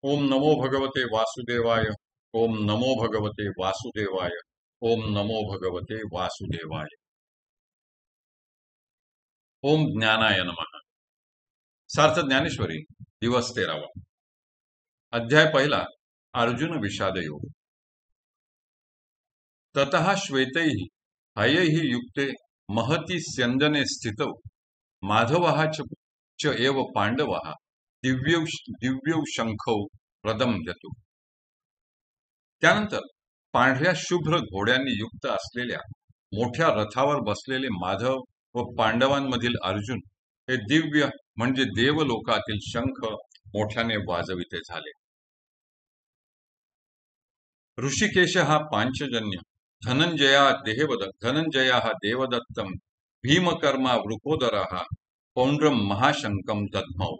ओम नमो भगवते वासुदेवाय। ओम नमो भगवते वासुदेवाय। ओम नमो भगवते वासुदेवाय। ओम ज्ञानाय नमः। सार्थ ज्ञानेश्वरी दिवस 13वा, अध्याय पहिला, अर्जुन विषाद योग। ततः श्वेतैः हयैः युक्ते महती स्यंदने स्थितौ माधवः च एव पांडवः दिव्यौ शंखौ प्रदम्यतु। त्यानंतर पांढऱ्या शुभ्र घोड्यांनी युक्त असलेल्या मोठ्या रथावर बसलेले माधव व पांडवांमधील अर्जुन हे दिव्य म्हणजे देवलोकातील शंख मोठ्याने वाजविते झाले। ऋषिकेश हा पांचजन्य, धनंजया हा देवदत्तम, भीमकर्मा वृकोदरा हा पौंड्रम महाशंकम दद्मौ।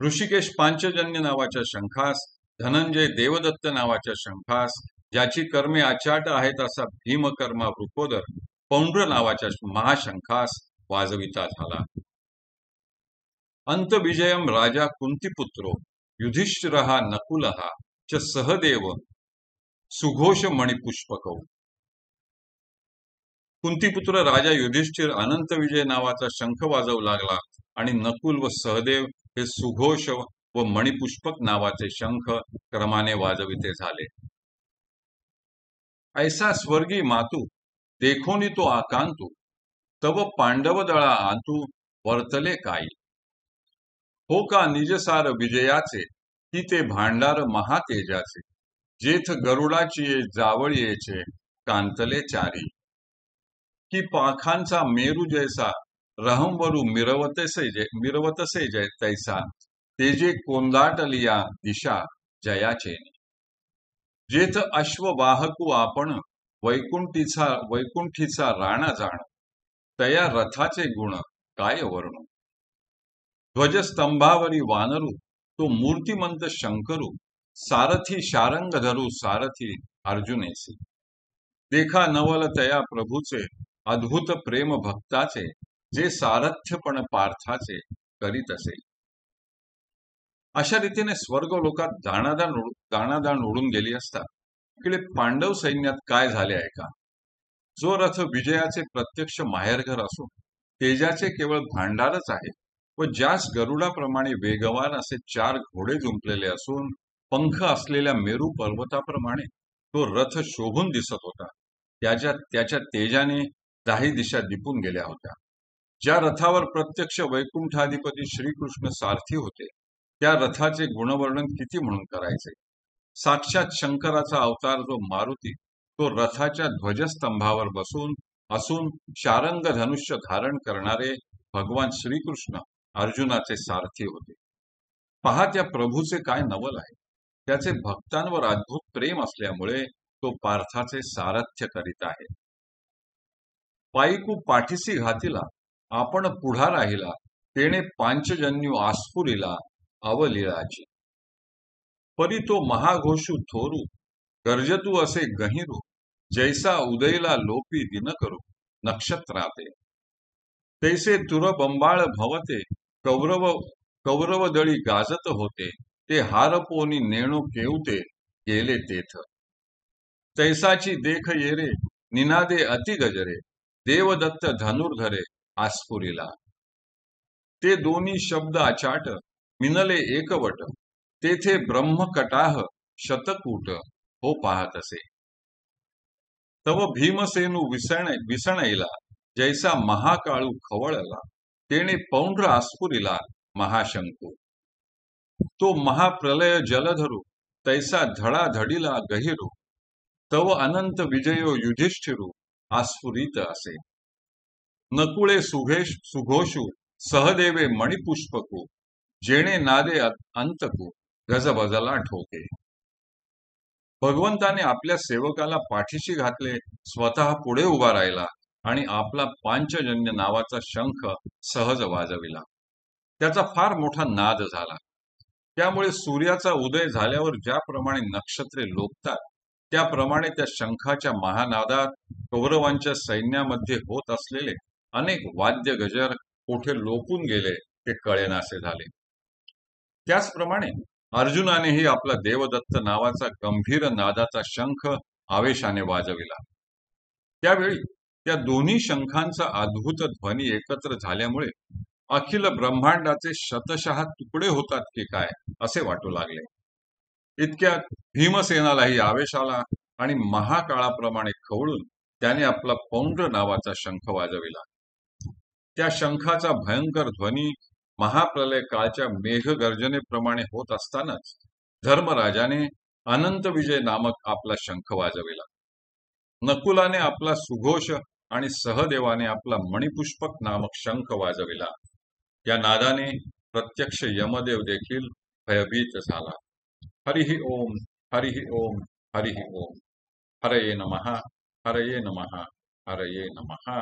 ऋषिकेश पांचजन्य नावाच्या शंखास, धनंजय देवदत्त नावाच्या शंखास, ज्याची कर्मे अचाट आहेत असा भीमकर्मा वृकोदर पौंड्र नावाच्या महाशंखास वाजविता झाला। अंतविजयम राजा कुंतीपुत्रो युधिष्ठिरः नकुलः च सहदेव सुघोष मणिपुष्पकौ। कुंतीपुत्र राजा युधिष्ठिर अनंत विजय नावाचा शंख वाजवू लागला आणि नकुल व सहदेव हे सुघोष व मणिपुष्पक नावाचे शंख क्रमाने वाजविते झाले। ऐसा स्वर्गी मातू देखोनी तो आकांतू, तव पांडव दळा आंतू वर्तले काही। हो का निजसार विजयाचे, की ते भांडार महातेजाचे, जेथ गरुडाची ये जावळीयेचे कांतले चारी। की पाखांचा मेरू जैसा रहंवरू मिरवतसे जय तैसा, तेजे कोंदाटलिया दिशा जयाचे। जेथ अश्ववाहकू आपण वैकुंठीचा राणा जाण, तया रथाचे गुण काय वर्णू। ध्वजस्तंभावरी वानरू तो मूर्तिमंत शंकरू, सारथी शारंग धरू सारथी अर्जुनेसी। देखा नवल तया प्रभूचे अद्भुत प्रेम भक्ताचे, जे सारथ्यपण पार्थाचे करीत असे। अशा रीतीने स्वर्ग लोकात दाणादाण उडून गेली असता इकडे पांडव सैन्यात काय झाले आहे का। जो रथ विजयाचे प्रत्यक्ष माहेरघर असून तेजाचे केवळ भांडारच आहे व ज्यास गरुडाप्रमाणे वेगवान असे 4 घोडे जुंपलेले असून पंख असलेल्या मेरू पर्वताप्रमाणे तो रथ शोभून दिसत होता, त्याच्या तेजाने 10 दिशा दिपून गेल्या होत्या। ज्या रथावर प्रत्यक्ष वैकुंठाधिपती श्रीकृष्ण सारथी होते, त्या रथाचे गुणवर्णन किती म्हणून करायचे। साक्षात शंकराचा अवतार जो मारुती, तो रथाच्या ध्वजस्तंभावर असून शारंग धनुष्य धारण करणारे भगवान श्रीकृष्ण अर्जुनाचे सारथी होते। पहा त्या प्रभूचे काय नवल आहे। त्याचे भक्तांवर अद्भुत प्रेम असल्यामुळे तो पार्थाचे सारथ्य करीत आहे। पायीकू पाठीसी घातीला आपण पुढा राहिला, तेणे पांचजन्यू आस्फुरिला अवलीळाची। परी तो महाघोषू थोरू, गर्जतू असे गहिरू, जैसा उदयला लोपी दिन करू नक्षत्राते। तैसे तुरबंबाळ भवते कौरव दळी गाजत होते, ते हारपोनी नेणो केवते गेले तेथ। तैसाची देख येरे निनादे अति गजरे, देवदत्त धनुर्धरे आस्फुरिला। ते दोन्ही शब्द अचाट मिनले एकवट, तेथे ब्रह्मकटाह शतकूट हो पाहत असे। तव भीमसेनू विसणैला, जैसा महाकाळू खवळला, तेणे पौंड्र आस्फुरिला महाशंकू। तो महाप्रलय जलधरू, तैसा धडाधडीला गहिरू, तव अनंत विजयो युधिष्ठिरू आस्फुरित असे। नकुळे सुघोषू सहदेवे मणिपुष्पकू, जेणे नादे अंतकू गजबजला ठोके। भगवंताने आपल्या सेवकाला पाठीशी घातले, स्वतः पुढे उभा राहिला आणि आपला पांचजन्य नावाचा शंख सहज वाजविला। त्याचा फार मोठा नाद झाला। त्यामुळे सूर्याचा उदय झाल्यावर ज्याप्रमाणे नक्षत्रे लोकतात, त्याप्रमाणे त्या शंखाच्या महानादात कौरवांच्या सैन्यामध्ये होत असलेले अनेक वाद्य गजर कोठे लोपून गेले ते कळेनासे झाले। त्याचप्रमाणे अर्जुनानेही आपला देवदत्त नावाचा गंभीर नादाचा शंख आवेशाने वाजविला. त्यावेळी त्या दोन्ही शंखांचा अद्भुत ध्वनी एकत्र झाल्यामुळे अखिल ब्रह्मांडाचे शतशः तुकडे होतात की काय असे वाटू लागले. इतक्यात भीमसेनालाही आवेश आला आणि महाकाळाप्रमाणे खवळून त्याने आपला पौंड्र नावाचा शंख वाजविला. त्या शंखाचा भयंकर ध्वनी महाप्रलय काळच्या मेघगर्जनेप्रमाणे होत असतानाच धर्मराजाने अनंत विजय नामक आपला शंख वाजविला. नकुलाने आपला सुघोष आणि सहदेवाने आपला मणिपुष्पक नामक शंख वाजविला. या नादाने प्रत्यक्ष यमदेव देखील भयभीत झाला. हरिः ओम, हरिः ओम, हरिः ओम. हरये नमः, हरये नमः, हरये नमः.